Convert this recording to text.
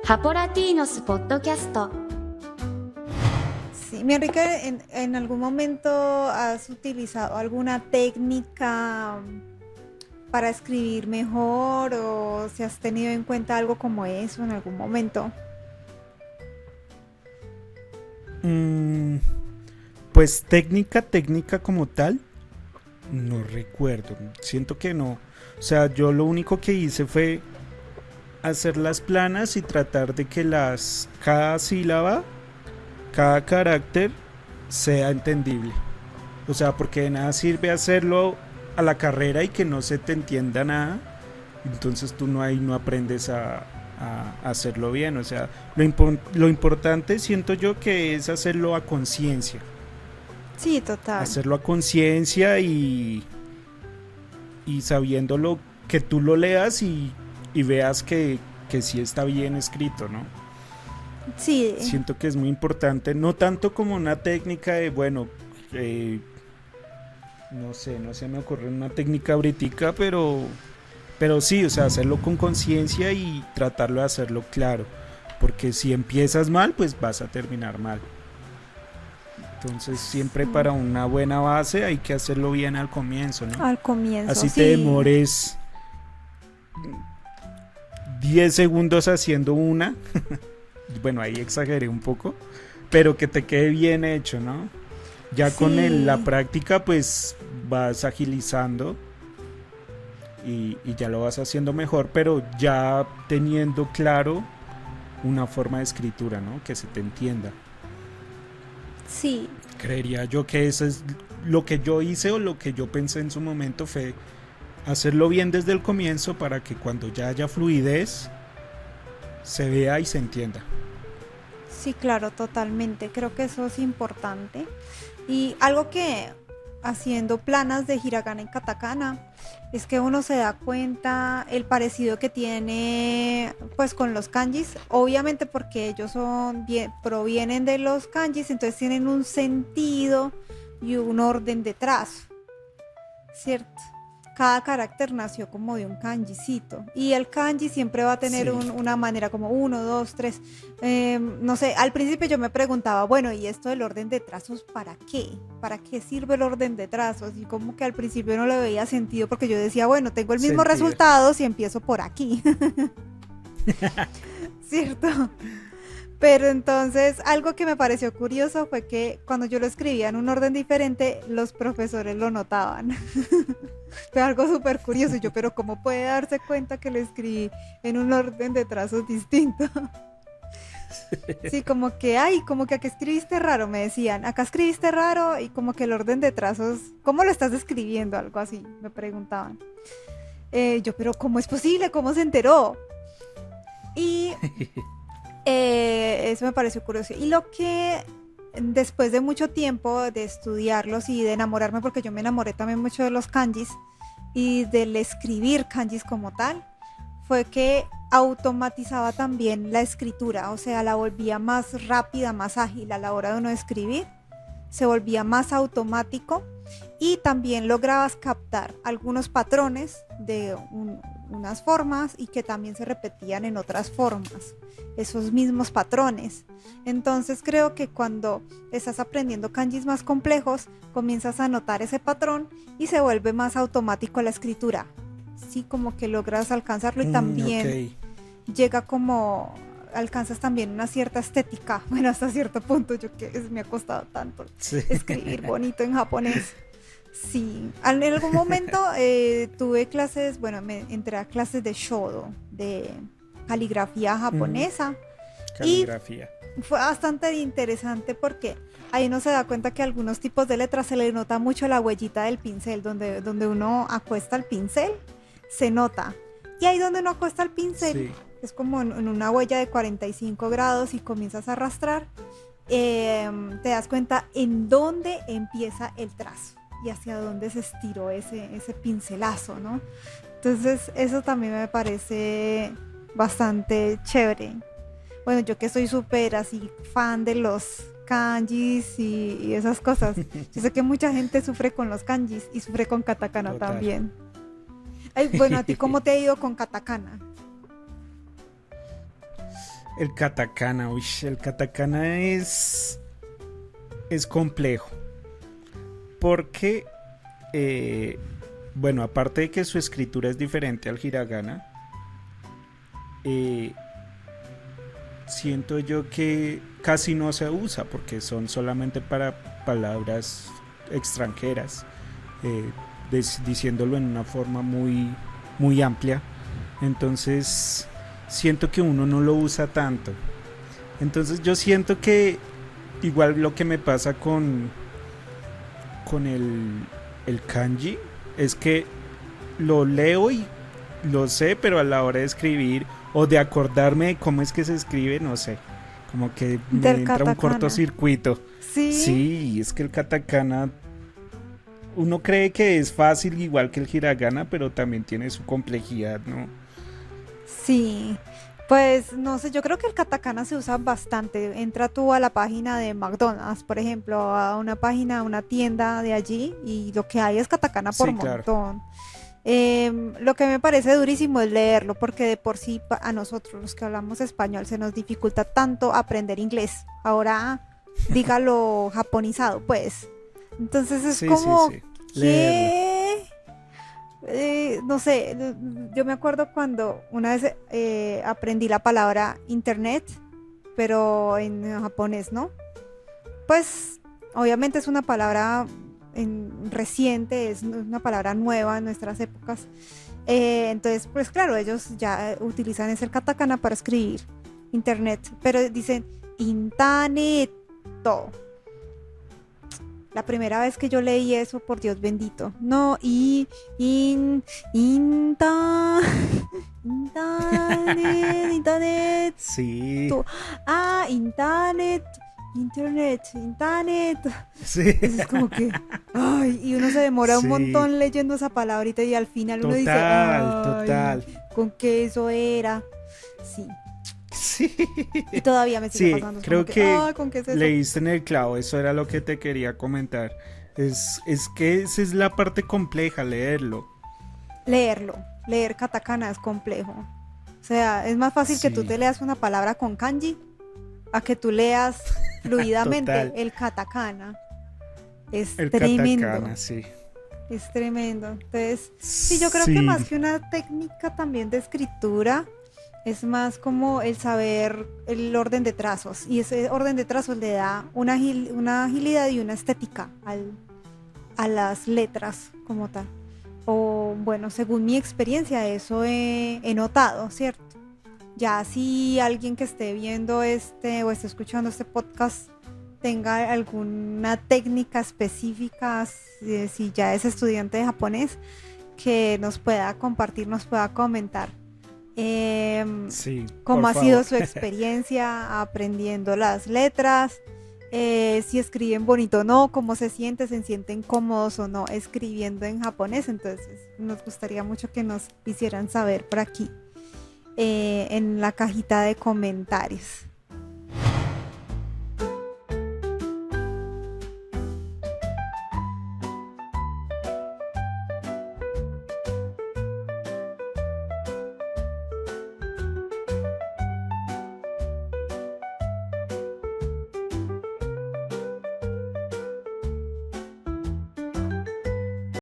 ハポラティーノスポッドキャスト. Sí, mi Enrique, ¿en algún momento has utilizado alguna técnica para escribir mejor o si has tenido en cuenta algo como eso en algún momento? Mm, pues técnica como tal, no recuerdo. Siento que no. O sea, yo lo único que hice fue hacerlas planas y tratar de que cada sílaba, cada carácter sea entendible. O sea, porque de nada sirve hacerlo a la carrera y que no se te entienda nada. Entonces tú no aprendes a hacerlo bien. O sea, lo importante siento yo que es hacerlo a conciencia. Sí, total. Hacerlo a conciencia y sabiéndolo, que tú lo leas y veas que sí está bien escrito, ¿no? Sí, Siento que es muy importante, no tanto como una técnica de, bueno, no sé, no se me ocurre una técnica britica, pero sí, o sea, hacerlo con conciencia y tratarlo de hacerlo claro, porque si empiezas mal, pues vas a terminar mal. Entonces siempre para una buena base hay que hacerlo bien al comienzo, ¿no? al comienzo, Así te sí. demores 10 segundos haciendo una. Bueno, ahí exageré un poco, pero que te quede bien hecho, ¿no? Ya con la Sí, práctica pues vas agilizando y ya lo vas haciendo mejor, pero ya teniendo claro una forma de escritura, ¿no? Que se te entienda. sí, Creería yo que eso es lo que yo hice o lo que yo pensé en su momento, fue hacerlo bien desde el comienzo para que cuando ya haya fluidez se vea y se entienda. sí, claro, totalmente. Creo que eso es importante. Y algo que haciendo planas de hiragana y katakana es que uno se da cuenta el parecido que tiene pues con los kanjis, obviamente porque ellos provienen de los kanjis, entonces tienen un sentido y un orden de trazo, ¿cierto? Cada carácter nació como de un kanjicito y el kanji siempre va a tener Sí. una manera como uno, dos, tres. No sé, al principio yo me preguntaba, bueno, ¿y esto del orden de trazos para qué? ¿Para qué sirve el orden de trazos? Y como que al principio no le veía sentido porque yo decía, bueno, tengo el mismo Sentido. resultado si empiezo por aquí, ¿cierto? Pero entonces algo que me pareció curioso fue que cuando yo lo escribía en un orden diferente, los profesores lo notaban. Fue algo súper curioso. Y yo, pero ¿cómo puede darse cuenta que lo escribí en un orden de trazos distinto? Sí, como que, ay, como que acá escribiste raro, me decían. Acá escribiste raro y como que el orden de trazos, ¿cómo lo estás escribiendo? Algo así, me preguntaban. Yo, pero ¿cómo es posible? ¿Cómo se enteró? Y eso me pareció curioso. Y lo que después de mucho tiempo de estudiarlos y de enamorarme, porque yo me enamoré también mucho de los kanjis y del escribir kanjis como tal, fue que automatizaba también la escritura, o sea, la volvía más rápida, más ágil a la hora de uno escribir, se volvía más automático y también lograbas captar algunos patrones de unas formas y que también se repetían en otras formas, esos mismos patrones. Entonces creo que cuando estás aprendiendo kanjis más complejos, comienzas a notar ese patrón y se vuelve más automático la escritura. Sí, como que logras alcanzarlo y Ok. también llega como alcanzas también una cierta estética, bueno, hasta cierto punto, me ha costado tanto Sí. escribir bonito en japonés. Sí, en algún momento tuve clases, bueno, me entré a clases de shodo, de caligrafía Ujú. japonesa y Caligrafía. fue bastante interesante porque ahí uno se da cuenta que a algunos tipos de letras se le nota mucho la huellita del pincel, donde uno acuesta el pincel, se nota. Y ahí donde uno acuesta el pincel, Sí. es como en una huella de 45 grados y comienzas a arrastrar, te das cuenta en dónde empieza el trazo y hacia dónde se estiró ese pincelazo, ¿no? Entonces eso también me parece bastante chévere. Bueno, yo que soy súper así fan de los kanjis y esas cosas. Yo sé que mucha gente sufre con los kanjis y sufre con katakana Total. también. Ay, bueno, ¿a ti cómo te ha ido con katakana? El katakana, uy, el katakana es complejo. Porque, bueno, aparte de que su escritura es diferente al hiragana, siento yo que casi no se usa porque son solamente para palabras extranjeras, diciéndolo en una forma muy, muy amplia. Entonces siento que uno no lo usa tanto. Entonces yo siento que igual lo que me pasa con el kanji es que lo leo y lo sé, pero a la hora de escribir o de acordarme de cómo es que se escribe, no sé, como que me Del entra un katakana. cortocircuito. Sí. Sí, es que el katakana uno cree que es fácil igual que el hiragana, pero también tiene su complejidad, ¿no? Sí, pues no sé, yo creo que el katakana se usa bastante. Entra tú a la página de McDonald's, por ejemplo, a una página, a una tienda de allí y lo que hay es katakana por Sí, claro. montón. Lo que me parece durísimo es leerlo, porque de por sí a nosotros los que hablamos español se nos dificulta tanto aprender inglés. Ahora dígalo japonizado, pues. Entonces es Sí, como, sí, sí. Leerlo. ¿qué? No sé, yo me acuerdo cuando una vez aprendí la palabra internet, pero en japonés, ¿no? Pues obviamente es una palabra reciente, es una palabra nueva en nuestras épocas. Entonces, pues claro, ellos ya utilizan ese katakana para escribir internet, pero dicen intaneto. La primera vez que yo leí eso, por Dios bendito. No, internet. Sí, Internet, internet. sí. Entonces es como que, ay, y uno se demora un Sí. montón leyendo esa palabrita y al final uno dice, Total, ay, total. ¿con qué eso era? Sí, Sí. y todavía me sigue Sí, pasando. es creo como que ay, ¿con qué es eso? leíste en el clavo, eso era lo que te quería comentar. Es que esa es la parte compleja, leerlo. Leer katakana es complejo. O sea, es más fácil que tú Sí. te leas una palabra con kanji a que tú leas fluidamente Total. el katakana. Es El tremendo. katakana, sí. Es tremendo. Entonces, sí, yo creo que Sí. más que una técnica también de escritura, es más como el saber el orden de trazos. Y ese orden de trazos le da una agilidad y una estética a las letras como tal. O bueno, según mi experiencia, eso he notado, ¿cierto? Ya si alguien que esté viendo o esté escuchando este podcast tenga alguna técnica específica, si ya es estudiante de japonés, que nos pueda compartir, nos pueda comentar Sí, cómo por ha sido favor. su experiencia aprendiendo las letras, si escriben bonito o no, cómo se sienten cómodos o no escribiendo en japonés. Entonces nos gustaría mucho que nos hicieran saber por aquí en la cajita de comentarios.